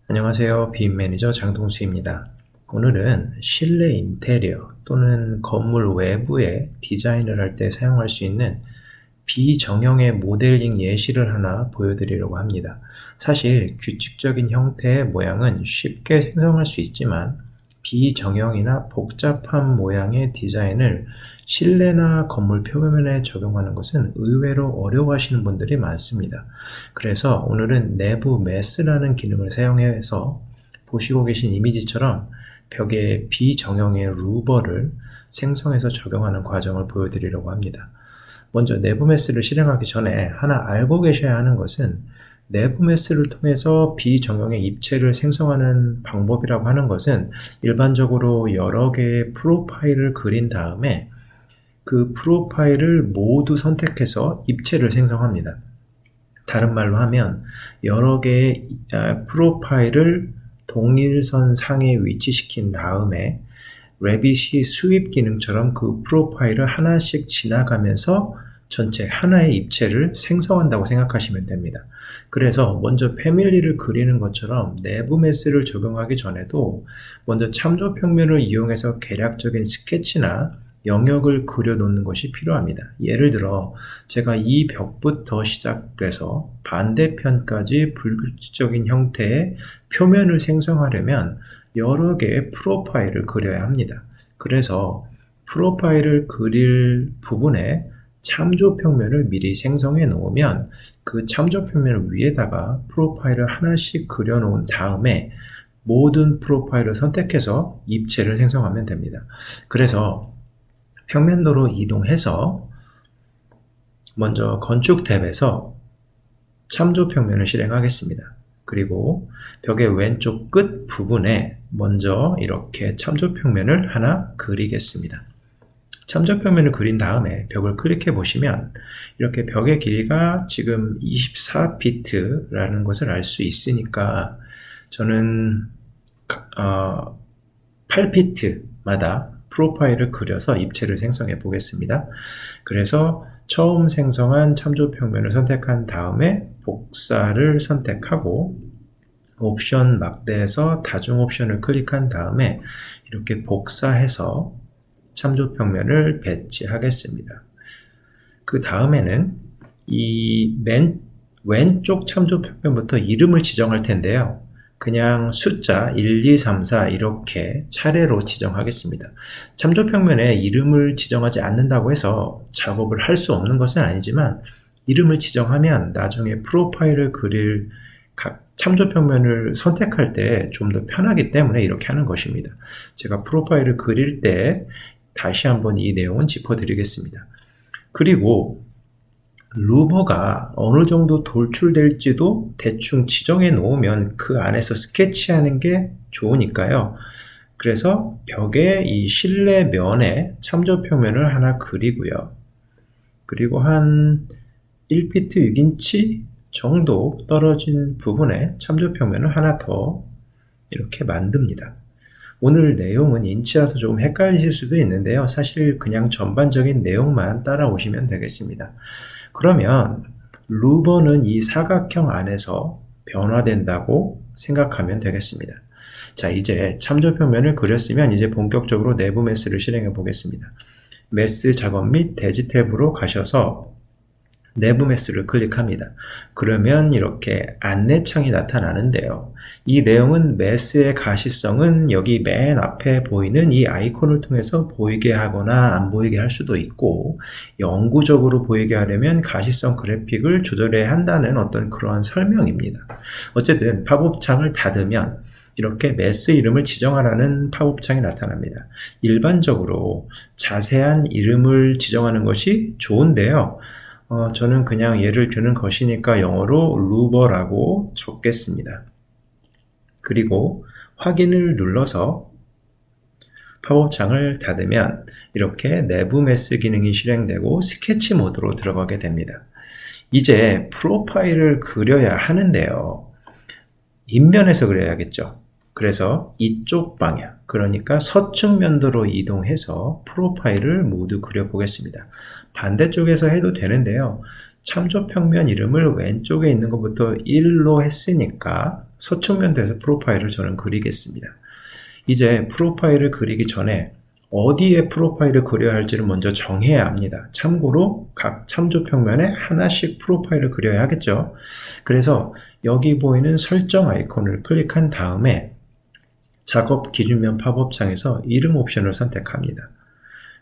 안녕하세요. 빔 매니저 장동수입니다. 오늘은 실내 인테리어 또는 건물 외부에 디자인을 할 때 사용할 수 있는 비정형의 모델링 예시를 하나 보여드리려고 합니다. 사실 규칙적인 형태의 모양은 쉽게 생성할 수 있지만 비정형이나 복잡한 모양의 디자인을 실내나 건물 표면에 적용하는 것은 의외로 어려워하시는 분들이 많습니다. 그래서 오늘은 내부 매스라는 기능을 사용해서 보시고 계신 이미지처럼 벽에 비정형의 루버를 생성해서 적용하는 과정을 보여드리려고 합니다. 먼저 내부 매스를 실행하기 전에 하나 알고 계셔야 하는 것은 내부 매스를 통해서 비정형의 입체를 생성하는 방법이라고 하는 것은 일반적으로 여러 개의 프로파일을 그린 다음에 그 프로파일을 모두 선택해서 입체를 생성합니다. 다른 말로 하면 여러 개의 프로파일을 동일선 상에 위치시킨 다음에 레빗이 스윕 기능처럼 그 프로파일을 하나씩 지나가면서 전체 하나의 입체를 생성한다고 생각하시면 됩니다. 그래서 먼저 패밀리를 그리는 것처럼 내부 매스를 적용하기 전에도 먼저 참조 평면을 이용해서 개략적인 스케치나 영역을 그려놓는 것이 필요합니다. 예를 들어 제가 이 벽부터 시작해서 반대편까지 불규칙적인 형태의 표면을 생성하려면 여러 개의 프로파일을 그려야 합니다. 그래서 프로파일을 그릴 부분에 참조 평면을 미리 생성해 놓으면 그 참조 평면 위에다가 프로파일을 하나씩 그려 놓은 다음에 모든 프로파일을 선택해서 입체를 생성하면 됩니다. 그래서 평면도로 이동해서 먼저 건축 탭에서 참조 평면을 실행하겠습니다. 그리고 벽의 왼쪽 끝 부분에 먼저 이렇게 참조 평면을 하나 그리겠습니다. 참조 평면을 그린 다음에 벽을 클릭해 보시면 이렇게 벽의 길이가 지금 24피트라는 것을 알 수 있으니까 저는 8피트마다 프로파일을 그려서 입체를 생성해 보겠습니다. 그래서 처음 생성한 참조 평면을 선택한 다음에 복사를 선택하고 옵션 막대에서 다중 옵션을 클릭한 다음에 이렇게 복사해서 참조 평면을 배치하겠습니다. 그 다음에는 이 맨 왼쪽 참조 평면부터 이름을 지정할 텐데요. 그냥 숫자 1, 2, 3, 4 이렇게 차례로 지정하겠습니다. 참조 평면에 이름을 지정하지 않는다고 해서 작업을 할 수 없는 것은 아니지만 이름을 지정하면 나중에 프로파일을 그릴 각 참조 평면을 선택할 때 좀 더 편하기 때문에 이렇게 하는 것입니다. 제가 프로파일을 그릴 때 다시 한번 이 내용은 짚어드리겠습니다. 그리고 루버가 어느 정도 돌출될지도 대충 지정해 놓으면 그 안에서 스케치하는 게 좋으니까요. 그래서 벽에 이 실내 면에 참조 평면을 하나 그리고요. 그리고 한 1피트 6인치 정도 떨어진 부분에 참조 평면을 하나 더 이렇게 만듭니다. 오늘 내용은 인치라서 조금 헷갈리실 수도 있는데요. 사실 그냥 전반적인 내용만 따라오시면 되겠습니다. 그러면 루버는 이 사각형 안에서 변화된다고 생각하면 되겠습니다. 자, 이제 참조 평면을 그렸으면 이제 본격적으로 내부 매스를 실행해 보겠습니다. 매스 작업 및 대지 탭으로 가셔서 내부 매스를 클릭합니다. 그러면 이렇게 안내창이 나타나는데요. 이 내용은 매스의 가시성은 여기 맨 앞에 보이는 이 아이콘을 통해서 보이게 하거나 안 보이게 할 수도 있고 영구적으로 보이게 하려면 가시성 그래픽을 조절해야 한다는 어떤 그러한 설명입니다. 어쨌든 팝업창을 닫으면 이렇게 매스 이름을 지정하라는 팝업창이 나타납니다. 일반적으로 자세한 이름을 지정하는 것이 좋은데요. 저는 그냥 예를 드는 것이니까 영어로 루버라고 적겠습니다. 그리고 확인을 눌러서 팝업창을 닫으면 이렇게 내부 매스 기능이 실행되고 스케치 모드로 들어가게 됩니다. 이제 프로파일을 그려야 하는데요. 인면에서 그려야겠죠. 그래서 이쪽 방향, 그러니까 서측 면도로 이동해서 프로파일을 모두 그려보겠습니다. 반대쪽에서 해도 되는데요. 참조평면 이름을 왼쪽에 있는 것부터 1로 했으니까 서측면도에서 프로파일을 저는 그리겠습니다. 이제 프로파일을 그리기 전에 어디에 프로파일을 그려야 할지를 먼저 정해야 합니다. 참고로 각 참조평면에 하나씩 프로파일을 그려야 하겠죠. 그래서 여기 보이는 설정 아이콘을 클릭한 다음에 작업 기준면 팝업창에서 이름 옵션을 선택합니다.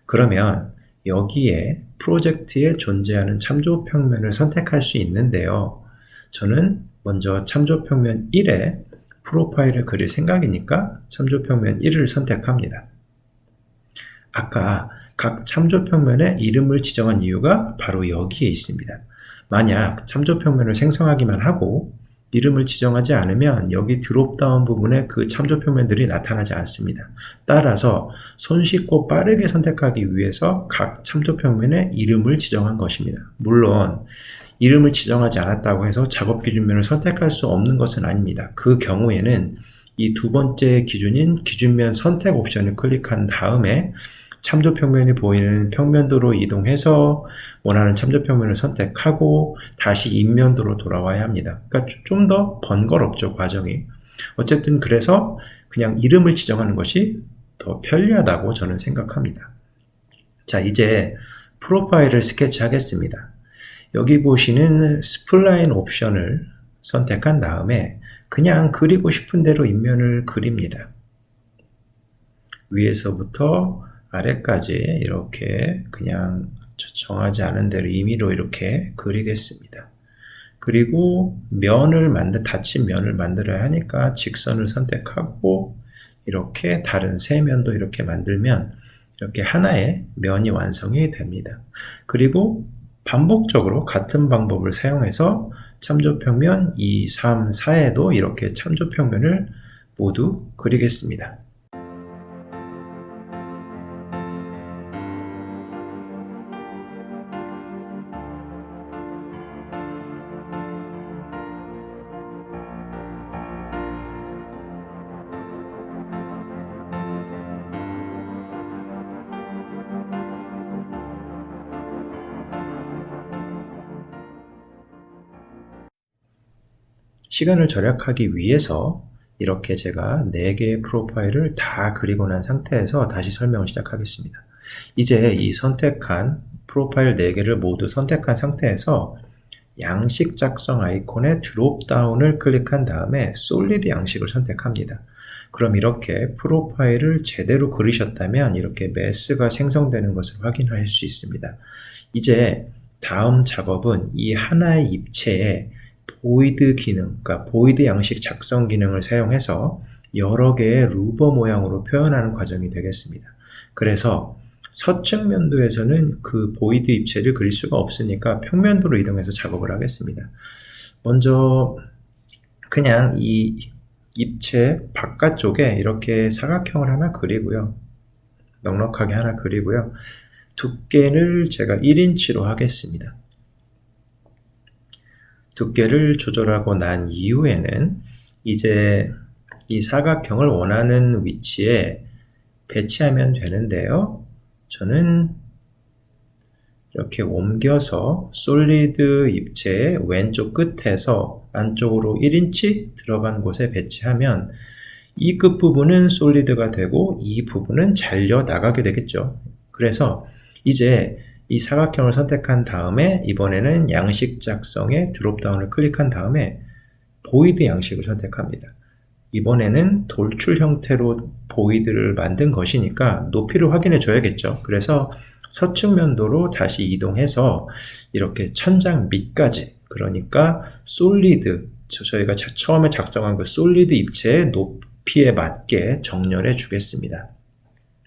그러면 여기에 프로젝트에 존재하는 참조평면을 선택할 수 있는데요. 저는 먼저 참조평면 1에 프로파일을 그릴 생각이니까 참조평면 1을 선택합니다. 아까 각 참조평면에 이름을 지정한 이유가 바로 여기에 있습니다. 만약 참조평면을 생성하기만 하고 이름을 지정하지 않으면 여기 드롭다운 부분에 그 참조평면들이 나타나지 않습니다. 따라서 손쉽고 빠르게 선택하기 위해서 각 참조평면에 이름을 지정한 것입니다. 물론 이름을 지정하지 않았다고 해서 작업 기준면을 선택할 수 없는 것은 아닙니다. 그 경우에는 이 두 번째 기준인 기준면 선택 옵션을 클릭한 다음에 참조평면이 보이는 평면도로 이동해서 원하는 참조평면을 선택하고 다시 인면도로 돌아와야 합니다. 그러니까 좀 더 번거롭죠, 과정이. 어쨌든 그래서 그냥 이름을 지정하는 것이 더 편리하다고 저는 생각합니다. 자, 이제 프로파일을 스케치하겠습니다. 여기 보시는 스플라인 옵션을 선택한 다음에 그냥 그리고 싶은 대로 인면을 그립니다. 위에서부터 아래까지 이렇게 그냥 정하지 않은 대로 임의로 이렇게 그리겠습니다. 그리고 닫힌 면을 만들어야 하니까 직선을 선택하고 이렇게 다른 세 면도 이렇게 만들면 이렇게 하나의 면이 완성이 됩니다. 그리고 반복적으로 같은 방법을 사용해서 참조평면 2, 3, 4에도 이렇게 참조평면을 모두 그리겠습니다. 시간을 절약하기 위해서 이렇게 제가 4개의 프로파일을 다 그리고 난 상태에서 다시 설명을 시작하겠습니다. 이제 이 선택한 프로파일 4개를 모두 선택한 상태에서 양식 작성 아이콘의 드롭다운을 클릭한 다음에 솔리드 양식을 선택합니다. 그럼 이렇게 프로파일을 제대로 그리셨다면 이렇게 매스가 생성되는 것을 확인할 수 있습니다. 이제 다음 작업은 이 하나의 입체에 보이드 기능, 그러니까 보이드 양식 작성 기능을 사용해서 여러 개의 루버 모양으로 표현하는 과정이 되겠습니다. 그래서 서측면도에서는 그 보이드 입체를 그릴 수가 없으니까 평면도로 이동해서 작업을 하겠습니다. 먼저 그냥 이 입체 바깥쪽에 이렇게 사각형을 하나 그리고요. 넉넉하게 하나 그리고요. 두께를 제가 1인치로 하겠습니다. 두께를 조절하고 난 이후에는 이제 이 사각형을 원하는 위치에 배치하면 되는데요. 저는 이렇게 옮겨서 솔리드 입체의 왼쪽 끝에서 안쪽으로 1인치 들어간 곳에 배치하면 이 끝부분은 솔리드가 되고 이 부분은 잘려 나가게 되겠죠. 그래서 이제 이 사각형을 선택한 다음에 이번에는 양식 작성에 드롭다운을 클릭한 다음에 보이드 양식을 선택합니다. 이번에는 돌출 형태로 보이드를 만든 것이니까 높이를 확인해 줘야겠죠. 그래서 서측면도로 다시 이동해서 이렇게 천장 밑까지, 그러니까 솔리드, 저희가 처음에 작성한 그 솔리드 입체의 높이에 맞게 정렬해 주겠습니다.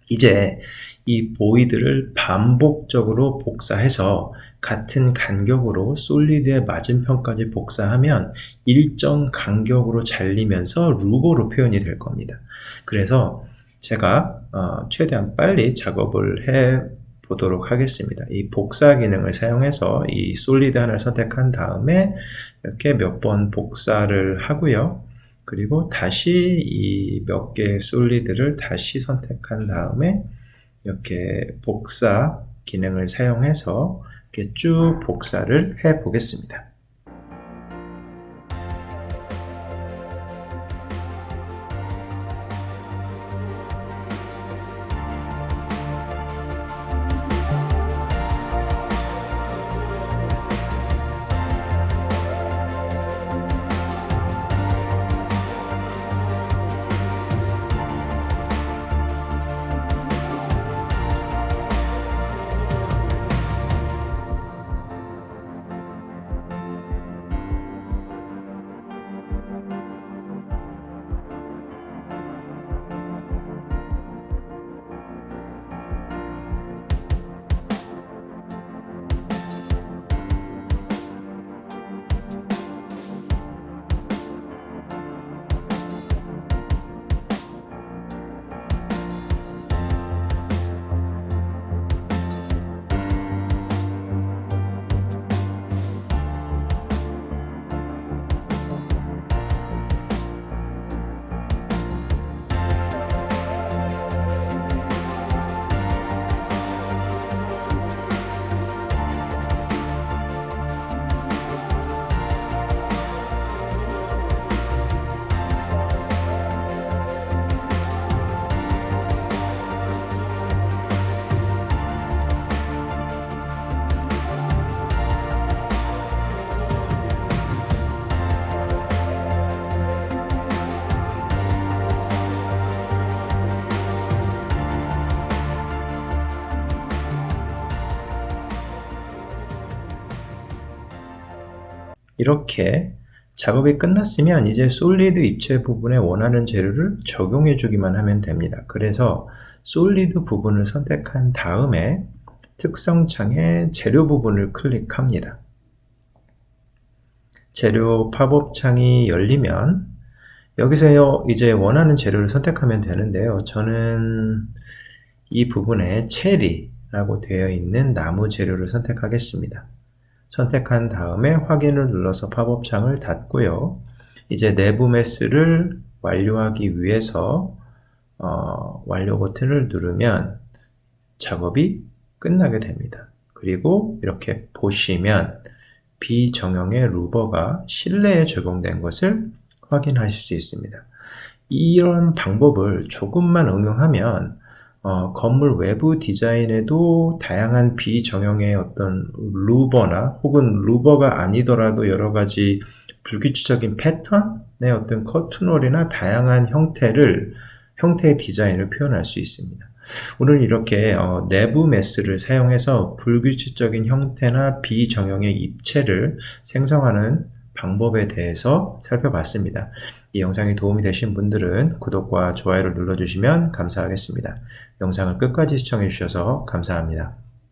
이제 이 보이드를 반복적으로 복사해서 같은 간격으로 솔리드의 맞은편까지 복사하면 일정 간격으로 잘리면서 루버로 표현이 될 겁니다. 그래서 제가 최대한 빨리 작업을 해 보도록 하겠습니다. 이 복사 기능을 사용해서 이 솔리드 하나를 선택한 다음에 이렇게 몇 번 복사를 하고요. 그리고 다시 이 몇 개의 솔리드를 다시 선택한 다음에 이렇게 복사 기능을 사용해서 이렇게 쭉 복사를 해 보겠습니다. 이렇게 작업이 끝났으면 이제 솔리드 입체 부분에 원하는 재료를 적용해 주기만 하면 됩니다. 그래서 솔리드 부분을 선택한 다음에 특성창에 재료 부분을 클릭합니다. 재료 팝업 창이 열리면 여기서 이제 원하는 재료를 선택하면 되는데요. 저는 이 부분에 체리라고 되어 있는 나무 재료를 선택하겠습니다. 선택한 다음에 확인을 눌러서 팝업 창을 닫고요. 이제 내부 매스를 완료하기 위해서 완료 버튼을 누르면 작업이 끝나게 됩니다. 그리고 이렇게 보시면 비정형의 루버가 실내에 적용된 것을 확인하실 수 있습니다. 이런 방법을 조금만 응용하면 건물 외부 디자인에도 다양한 비정형의 어떤 루버나 혹은 루버가 아니더라도 여러 가지 불규칙적인 패턴의 어떤 커튼홀이나 다양한 형태의 디자인을 표현할 수 있습니다. 오늘 이렇게 내부 매스를 사용해서 불규칙적인 형태나 비정형의 입체를 생성하는 방법에 대해서 살펴봤습니다. 이 영상이 도움이 되신 분들은 구독과 좋아요를 눌러주시면 감사하겠습니다. 영상을 끝까지 시청해 주셔서 감사합니다.